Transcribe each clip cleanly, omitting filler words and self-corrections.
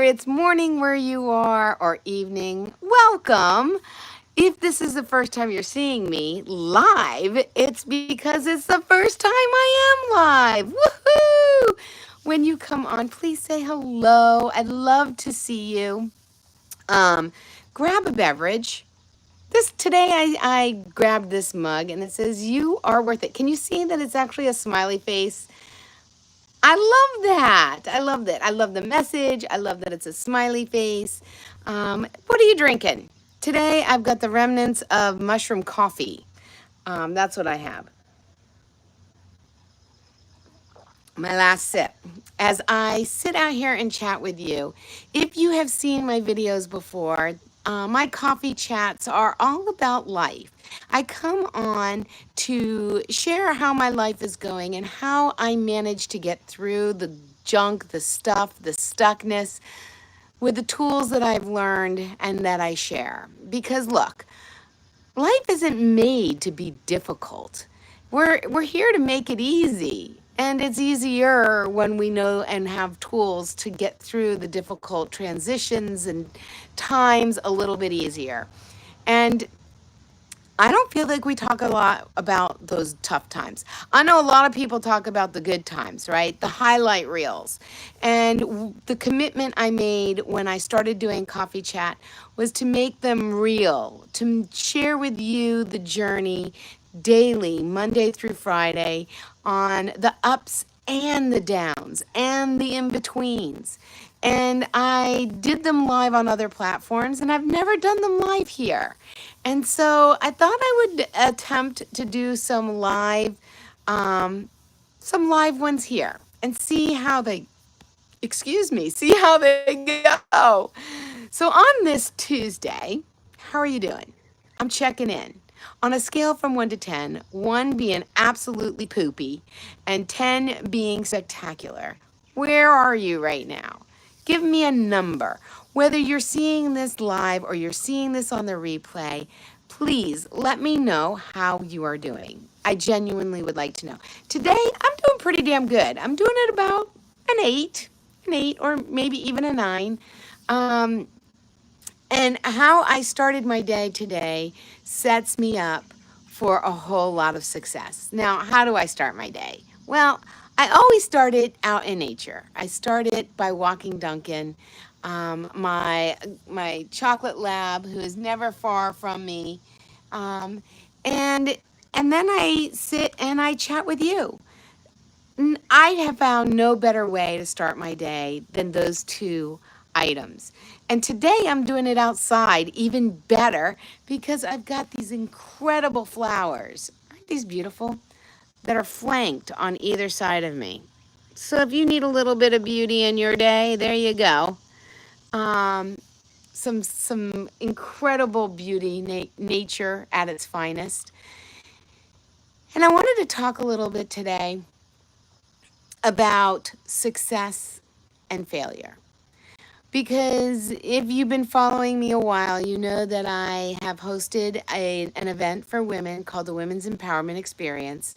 it's morning where you are or evening, welcome. If this is the first time you're seeing me live, it's because it's the first time I am live. Woohoo! When you come on, please say hello. I'd love to see you. Um, Grab a beverage. This today I grabbed this mug and it says you are worth it. Can you see that it's actually a smiley face? I love that. I love that. I love the message. I love that it's a smiley face. What are you drinking? Today I've got the remnants of mushroom coffee. That's what I have. My last sip. As I sit out here and chat with you, if you have seen my videos before, my coffee chats are all about life. I come on to share how my life is going and how I manage to get through the junk, the stuff, the stuckness with the tools that I've learned and that I share. Because look, life isn't made to be difficult. We're here to make it easy. And it's easier when we know and have tools to get through the difficult transitions and times a little bit easier. And I don't feel like we talk a lot about those tough times. I know a lot of people talk about the good times, right? The highlight reels. And the commitment I made when I started doing Coffee Chat was to make them real, to share with you the journey daily, Monday through Friday, on the ups and the downs and the in betweens. And I did them live on other platforms, and I've never done them live here. And so I thought I would attempt to do some live ones here and see how they, excuse me, see how they go. So on this Tuesday, how are you doing? I'm checking in. On a scale from 1 to 10, 1 being absolutely poopy and 10 being spectacular, where are you right now? Give me a number. Whether you're seeing this live or you're seeing this on the replay, please let me know how you are doing. I genuinely would like to know. Today, I'm doing pretty damn good. I'm doing it about an 8, or maybe even a 9. Um, and how I started my day today sets me up for a whole lot of success. Now, how do I start my day? Well, I always start it out in nature. I start it by walking Duncan, my chocolate lab, who is never far from me, um, and and then I sit and I chat with you. I have found no better way to start my day than those two items. And today I'm doing it outside even better because I've got these incredible flowers. Aren't these beautiful? That are flanked on either side of me. So if you need a little bit of beauty in your day, there you go. Um, some incredible beauty, nature at its finest. And I wanted to talk a little bit today about success and failure. Because if you've been following me a while, you know that I have hosted an event for women called the Women's Empowerment Experience.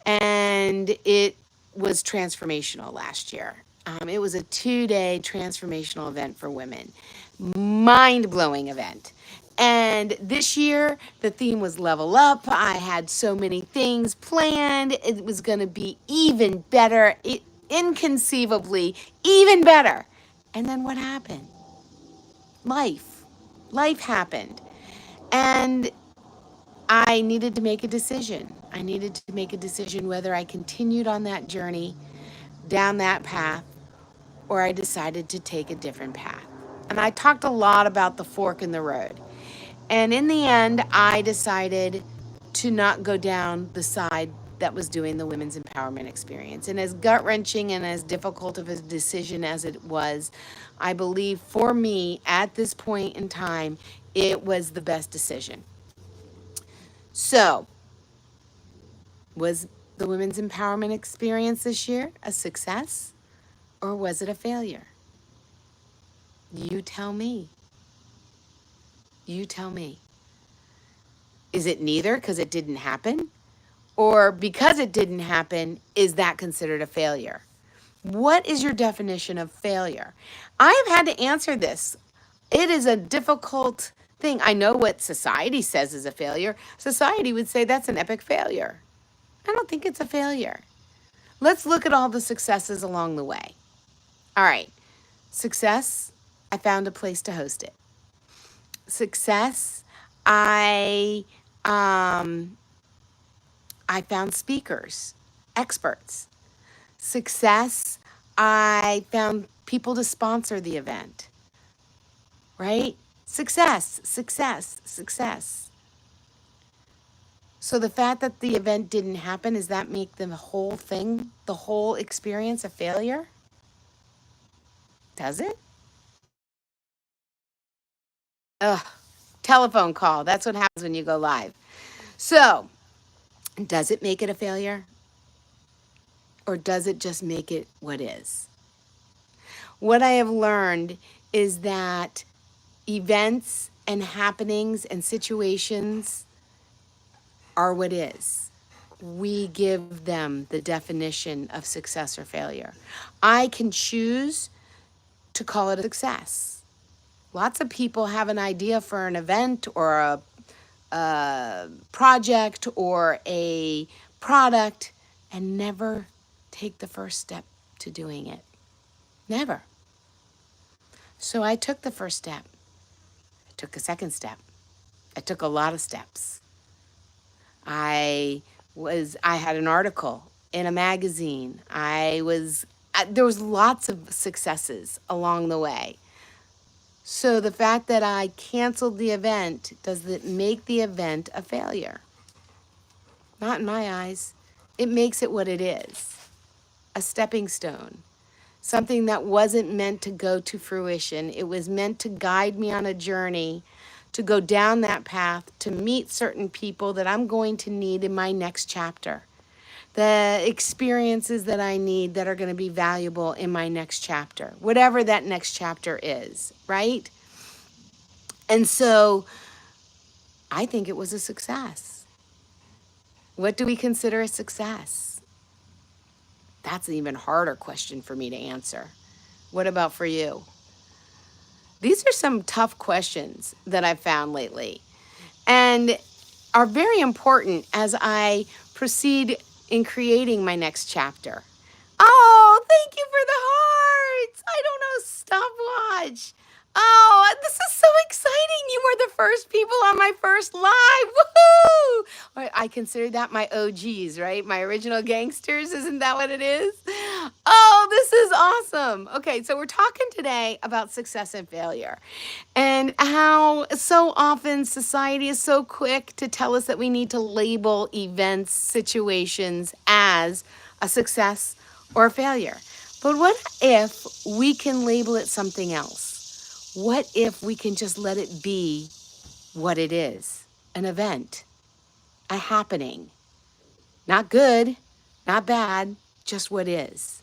And it was transformational last year. It was a 2-day transformational event for women, mind blowing event. And this year, the theme was level up. I had so many things planned. It was going to be even better, inconceivably, even better. And then what happened? Life. Life happened. And I needed to make a decision. I needed to make a decision whether I continued on that journey, down that path, or I decided to take a different path. And I talked a lot about the fork in the road. And in the end, I decided to not go down the side that was doing the women's empowerment experience. And as gut wrenching and as difficult of a decision as it was, I believe for me at this point in time, it was the best decision. So, was the women's empowerment experience this year a success or was it a failure? You tell me. You tell me. Is it neither because it didn't happen? Or because it didn't happen, is that considered a failure? What is your definition of failure? I have had to answer this. It is a difficult thing. I know what society says is a failure. Society would say that's an epic failure. I don't think it's a failure. Let's look at all the successes along the way. All right. Success, I found a place to host it. Success, um I found speakers, experts. Success, I found people to sponsor the event, right? Success, success, success. So the fact that the event didn't happen, does that make the whole thing, the whole experience a failure? Does it? Ugh, telephone call. That's what happens when you go live. So, does it make it a failure? Or does it just make it what is? What I have learned is that events and happenings and situations are what is. We give them the definition of success or failure. I can choose to call it a success. Lots of people have an idea for an event or a project or a product and never take the first step to doing it. Never. So I took the first step. I took a second step. I took a lot of steps. I had an article in a magazine. There was lots of successes along the way. So the fact that I canceled the event, does it make the event a failure? Not in my eyes. It makes it what it is, a stepping stone. Something that wasn't meant to go to fruition. It was meant to guide me on a journey to go down that path, to meet certain people that I'm going to need in my next chapter. The experiences that I need that are going to be valuable in my next chapter, whatever that next chapter is, right? And so I think it was a success. What do we consider a success? That's an even harder question for me to answer. What about for you? These are some tough questions that I've found lately and are very important as I proceed in creating my next chapter. Oh, thank you for the hearts. I don't know, stopwatch. Oh, this is so exciting. You were the first people on my first live. Woohoo! I consider that my OGs, right? My original gangsters. Isn't that what it is? Oh, this is awesome. Okay, so we're talking today about success and failure and how so often society is so quick to tell us that we need to label events, situations as a success or a failure. But what if we can label it something else? What if we can just let it be what it is? An event, a happening. Not good, not bad, just what is.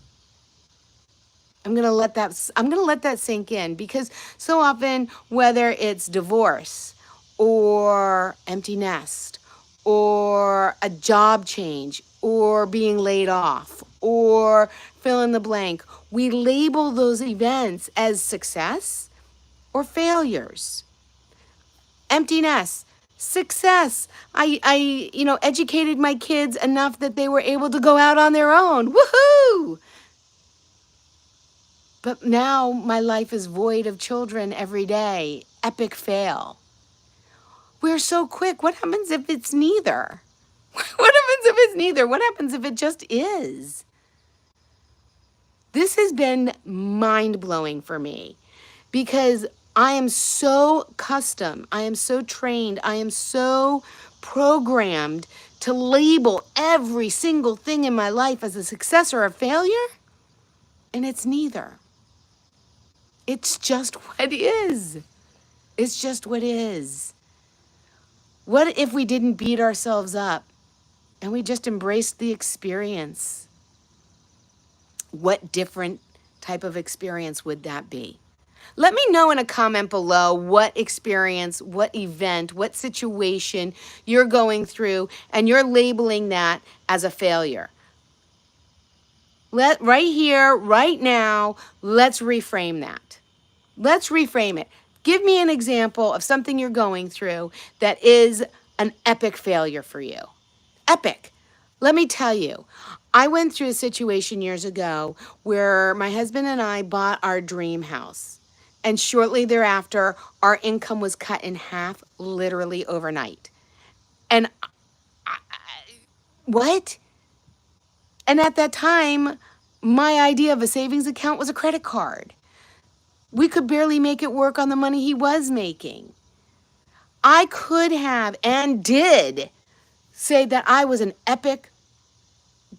I'm going to let that sink in because so often, whether it's divorce or empty nest or a job change or being laid off or fill in the blank, we label those events as success or failures. Empty nest, success. I educated my kids enough that they were able to go out on their own. Woohoo! But now my life is void of children every day. Epic fail. We're so quick. What happens if it's neither? What happens if it's neither? What happens if it just is? This has been mind-blowing for me because I am so accustomed, I am so trained, I am so programmed to label every single thing in my life as a success or a failure, and it's neither. It's just what is. It's just what is. What if we didn't beat ourselves up and we just embraced the experience? What different type of experience would that be? Let me know in a comment below what experience, what event, what situation you're going through and you're labeling that as a failure. Right here, right now, let's reframe that. Let's reframe it. Give me an example of something you're going through that is an epic failure for you. Epic. Let me tell you, I went through a situation years ago where my husband and I bought our dream house. And shortly thereafter, our income was cut in half, literally overnight. And what? And at that time, my idea of a savings account was a credit card. We could barely make it work on the money he was making. I could have and did say that I was an epic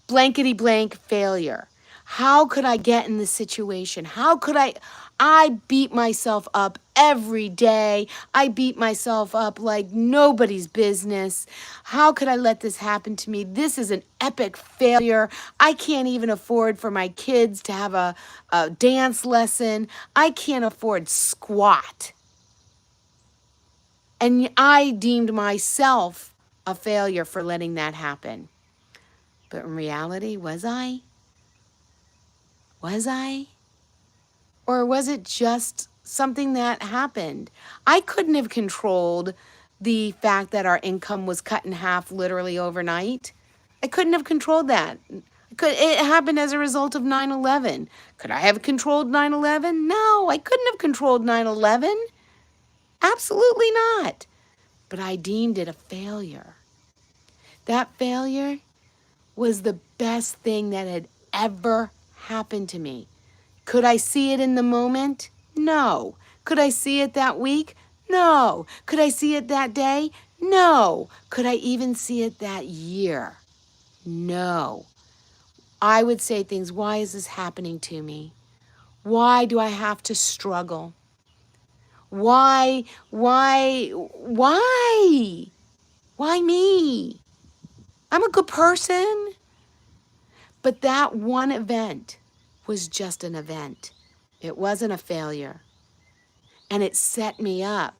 blankety blank failure. How could I get in this situation? How could I beat myself up every day. I beat myself up like nobody's business. How could I let this happen to me? This is an epic failure. I can't even afford for my kids to have a dance lesson. I can't afford squat. And I deemed myself a failure for letting that happen. But in reality, was I? Was I? Or was it just something that happened? I couldn't have controlled the fact that our income was cut in half literally overnight. I couldn't have controlled that. It happened as a result of 9/11. Could I have controlled 9/11? No, I couldn't have controlled 9/11. Absolutely not. But I deemed it a failure. That failure was the best thing that had ever happened to me. Could I see it in the moment? No. Could I see it that week? No. Could I see it that day? No. Could I even see it that year? No. I would say things, why is this happening to me? Why do I have to struggle? Why? Why me? I'm a good person. But that one event was just an event. It wasn't a failure. And it set me up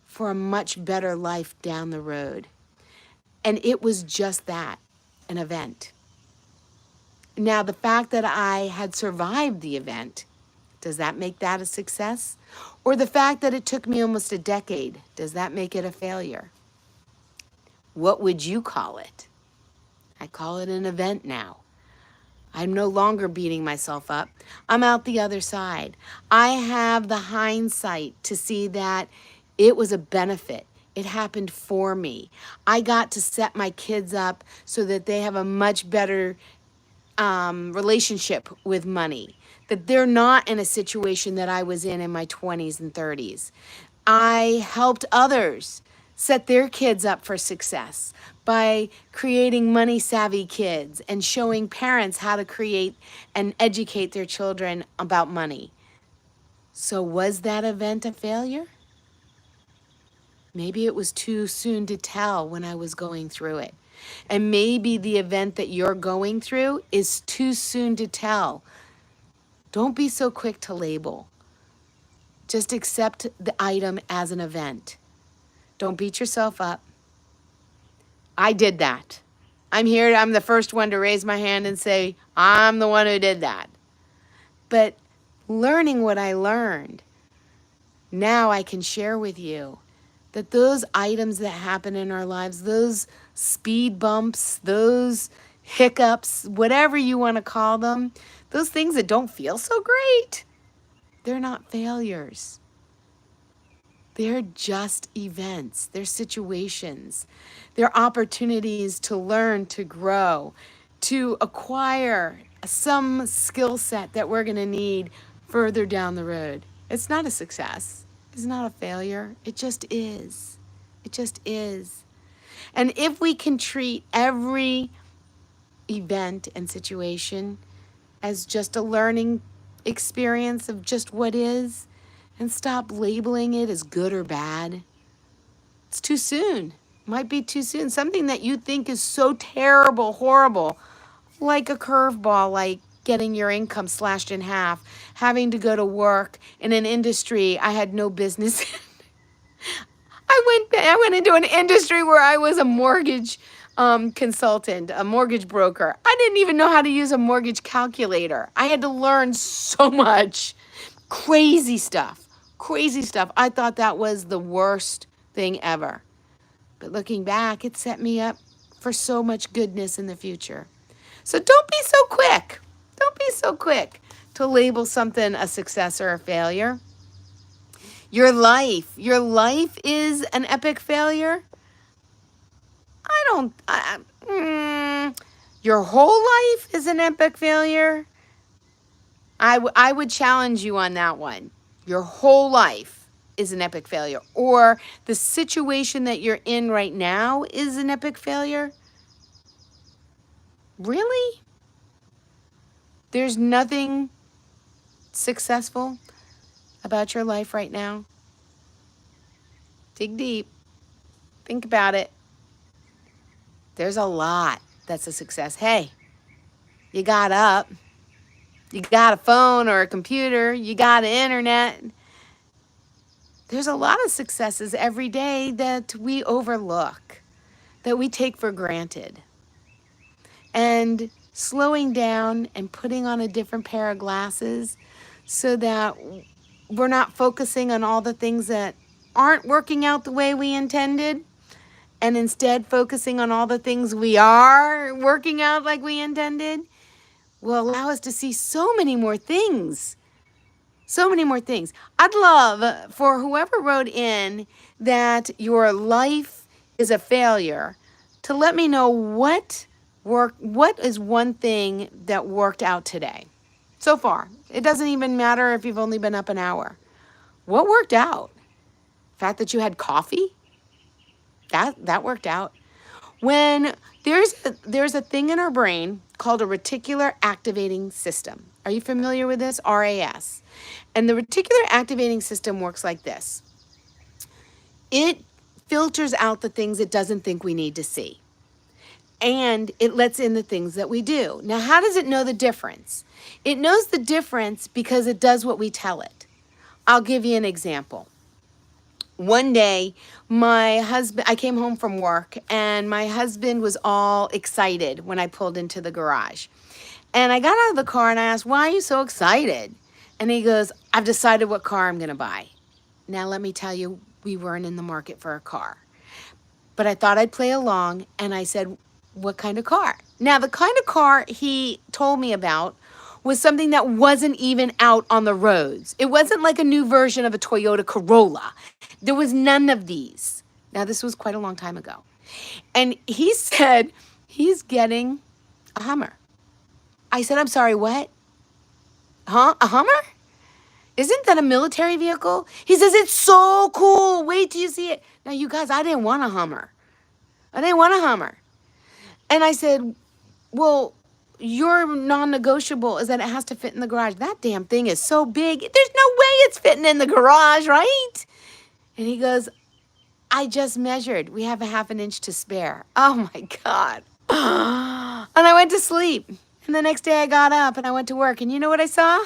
for a much better life down the road. And it was just that, an event. Now, the fact that I had survived the event, does that make that a success? Or the fact that it took me almost a decade, does that make it a failure? What would you call it? I call it an event now. I'm no longer beating myself up. I'm out the other side. I have the hindsight to see that it was a benefit. It happened for me. I got to set my kids up so that they have a much better relationship with money, that they're not in a situation that I was in my 20s and 30s. I helped others set their kids up for success by creating money savvy kids and showing parents how to create and educate their children about money. So was that event a failure? Maybe it was too soon to tell when I was going through it. And maybe the event that you're going through is too soon to tell. Don't be so quick to label. Just accept the item as an event. Don't beat yourself up. I did that. I'm the first one to raise my hand and say, I'm the one who did that. But learning what I learned, now I can share with you that those items that happen in our lives, those speed bumps, those hiccups, whatever you want to call them, those things that don't feel so great, they're not failures. They're just events. They're situations. They're opportunities to learn, to grow, to acquire some skill set that we're going to need further down the road. It's not a success. It's not a failure. It just is. It just is. And if we can treat every event and situation as just a learning experience of just what is, and stop labeling it as good or bad. It's too soon. Might be too soon. Something that you think is so terrible, horrible, like a curveball, like getting your income slashed in half, having to go to work in an industry I had no business in. I went into an industry where I was a mortgage consultant, a mortgage broker. I didn't even know how to use a mortgage calculator. I had to learn so much crazy stuff. Crazy stuff. I thought that was the worst thing ever. But looking back, it set me up for so much goodness in the future. So don't be so quick. Don't be so quick to label something a success or a failure. Your life is an epic failure. Your whole life is an epic failure. I would challenge you on that one. Your whole life is an epic failure. Or the situation that you're in right now is an epic failure. Really? There's nothing successful about your life right now? Dig deep. Think about it. There's a lot that's a success. Hey, you got up. You got a phone or a computer. You got an internet. There's a lot of successes every day that we overlook, that we take for granted. And slowing down and putting on a different pair of glasses so that we're not focusing on all the things that aren't working out the way we intended, and instead focusing on all the things we are working out like we intended, will allow us to see so many more things. So many more things. I'd love for whoever wrote in that your life is a failure to let me know what is one thing that worked out today so far. It doesn't even matter if you've only been up an hour. What worked out? The fact that you had coffee? That worked out. When there's a thing in our brain called a reticular activating system. Are you familiar with this? RAS. And the reticular activating system works like this. It filters out the things it doesn't think we need to see. And it lets in the things that we do. Now, how does it know the difference? It knows the difference because it does what we tell it. I'll give you an example. One day, I came home from work, and my husband was all excited when I pulled into the garage. And I got out of the car and I asked, "Why are you so excited?" And he goes, "I've decided what car I'm going to buy." Now, let me tell you, we weren't in the market for a car. But I thought I'd play along, and I said, "What kind of car?" Now, the kind of car he told me about was something that wasn't even out on the roads. It wasn't like a new version of a Toyota Corolla. There was none of these. Now, this was quite a long time ago. And he said he's getting a Hummer. I said, "I'm sorry, what? Huh? A Hummer? Isn't that a military vehicle?" He says, "It's so cool. Wait till you see it." Now, you guys, I didn't want a Hummer. I didn't want a Hummer. And I said, "Well, your non-negotiable is that it has to fit in the garage." That damn thing is so big. There's no way it's fitting in the garage, right? And he goes, "I just measured. We have a half an inch to spare." Oh my God. And I went to sleep. And the next day I got up and I went to work. And you know what I saw?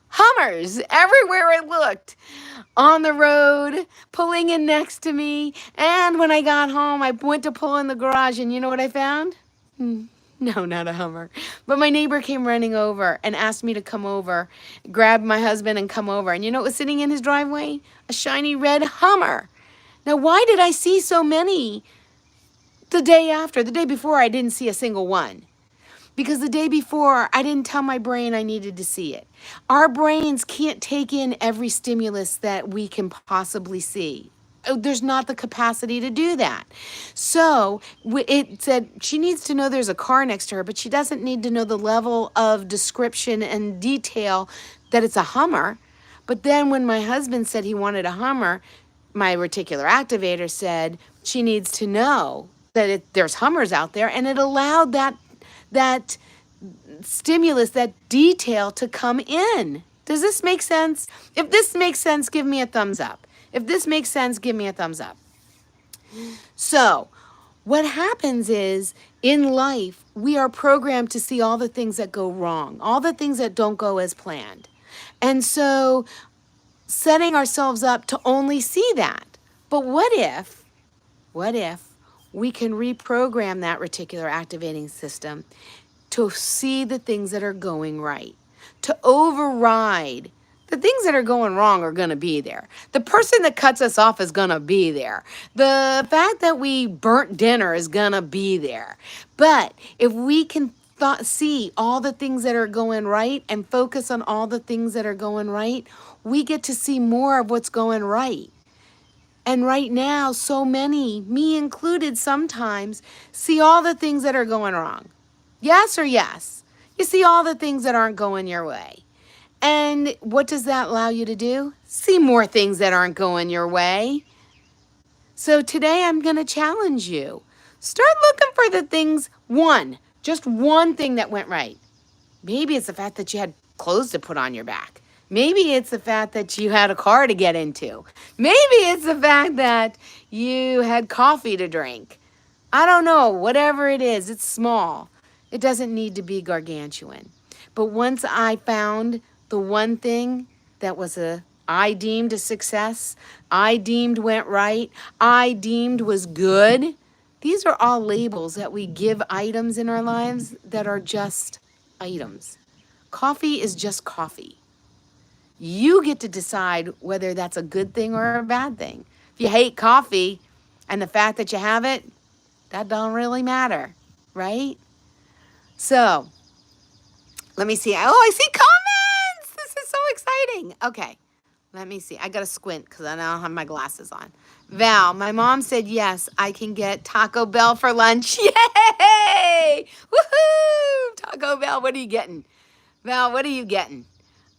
Hummers everywhere I looked. On the road, pulling in next to me. And when I got home, I went to pull in the garage. And you know what I found? No, not a Hummer. But my neighbor came running over and asked me to come over, grab my husband and come over. And you know what was sitting in his driveway? A shiny red Hummer. Now, why did I see so many the day after? The day before, I didn't see a single one. Because the day before, I didn't tell my brain I needed to see it. Our brains can't take in every stimulus that we can possibly see. There's not the capacity to do that. So it said she needs to know there's a car next to her, but she doesn't need to know the level of description and detail that it's a Hummer. But then when my husband said he wanted a Hummer, my reticular activator said she needs to know that there's Hummers out there, and it allowed that stimulus, that detail to come in. Does this make sense? If this makes sense, give me a thumbs up. If this makes sense, give me a thumbs up. So what happens is in life, we are programmed to see all the things that go wrong, all the things that don't go as planned. And so setting ourselves up to only see that. But what if we can reprogram that reticular activating system to see the things that are going right, to override the things that are going wrong are going to be there. The person that cuts us off is going to be there. The fact that we burnt dinner is going to be there. But if we can see all the things that are going right and focus on all the things that are going right, we get to see more of what's going right. And right now, so many, me included sometimes, see all the things that are going wrong. Yes or yes? You see all the things that aren't going your way. And what does that allow you to do? See more things that aren't going your way. So today I'm going to challenge you. Start looking for the things, just one thing that went right. Maybe it's the fact that you had clothes to put on your back. Maybe it's the fact that you had a car to get into. Maybe it's the fact that you had coffee to drink. I don't know, whatever it is, it's small. It doesn't need to be gargantuan. But once I found the one thing that I deemed a success, I deemed went right, I deemed was good, these are all labels that we give items in our lives that are just items. Coffee is just coffee. You get to decide whether that's a good thing or a bad thing. If you hate coffee and the fact that you have it, that don't really matter, right? So, let me see. Oh, I see comments. This is so exciting. Okay, let me see. I got to squint because I don't have my glasses on. Val, my mom said, yes, I can get Taco Bell for lunch. Yay! Woohoo! Taco Bell, what are you getting? Val, what are you getting?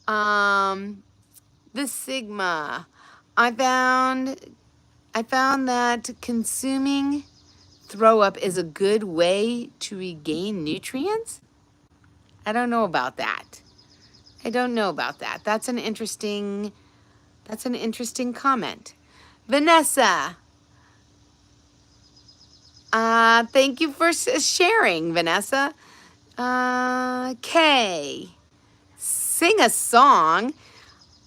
The Sigma. I found that consuming throw up is a good way to regain nutrients. I don't know about that. That's an interesting comment. Vanessa, thank you for sharing, Vanessa. Kay, sing a song.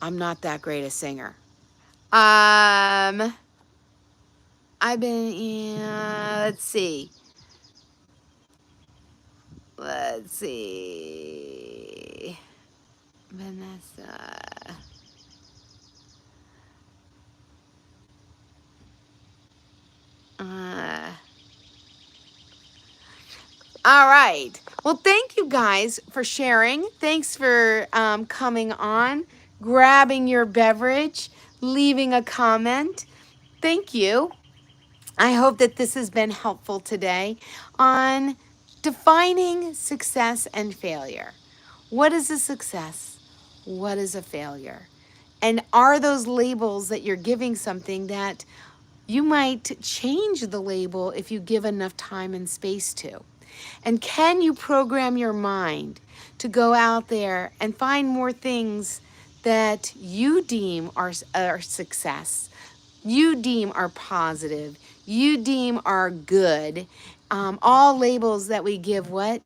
I'm not that great a singer. I've been, let's see. Vanessa. All right. Well, thank you guys for sharing. Thanks for coming on, grabbing your beverage, leaving a comment. Thank you. I hope that this has been helpful today on defining success and failure. What is a success? What is a failure? And are those labels that you're giving something that you might change the label if you give enough time and space to? And can you program your mind to go out there and find more things that you deem are success, you deem are positive, you deem are good? All labels that we give what?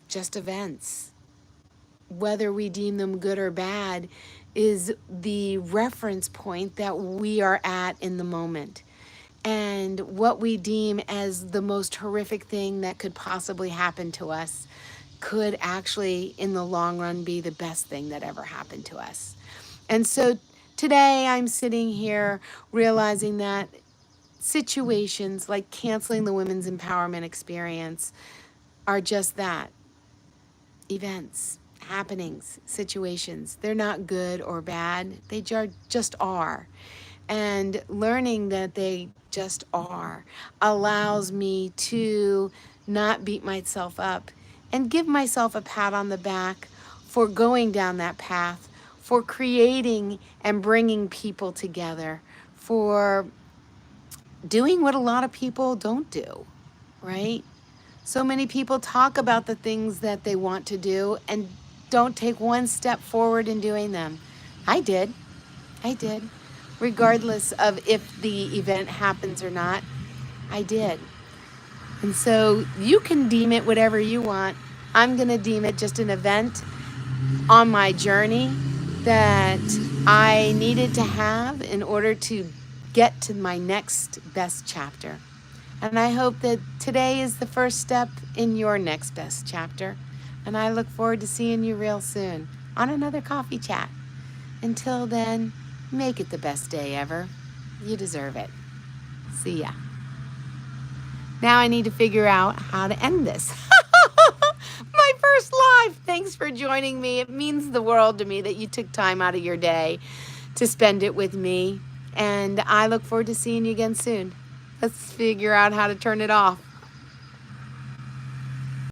Just events. Whether we deem them good or bad is the reference point that we are at in the moment. And what we deem as the most horrific thing that could possibly happen to us could actually, in the long run, be the best thing that ever happened to us. And so today I'm sitting here realizing that situations like canceling the Women's Empowerment Experience are just that. Events, happenings, situations. They're not good or bad. They just are. And learning that they just are allows me to not beat myself up and give myself a pat on the back for going down that path, for creating and bringing people together, for doing what a lot of people don't do, right? So many people talk about the things that they want to do and don't take one step forward in doing them. I did. Regardless of if the event happens or not, I did. And so you can deem it whatever you want. I'm going to deem it just an event on my journey that I needed to have in order to get to my next best chapter. And I hope that today is the first step in your next best chapter. And I look forward to seeing you real soon on another coffee chat. Until then, make it the best day ever. You deserve it. See ya. Now I need to figure out how to end this. My first live. Thanks for joining me. It means the world to me that you took time out of your day to spend it with me. And I look forward to seeing you again soon. Let's figure out how to turn it off.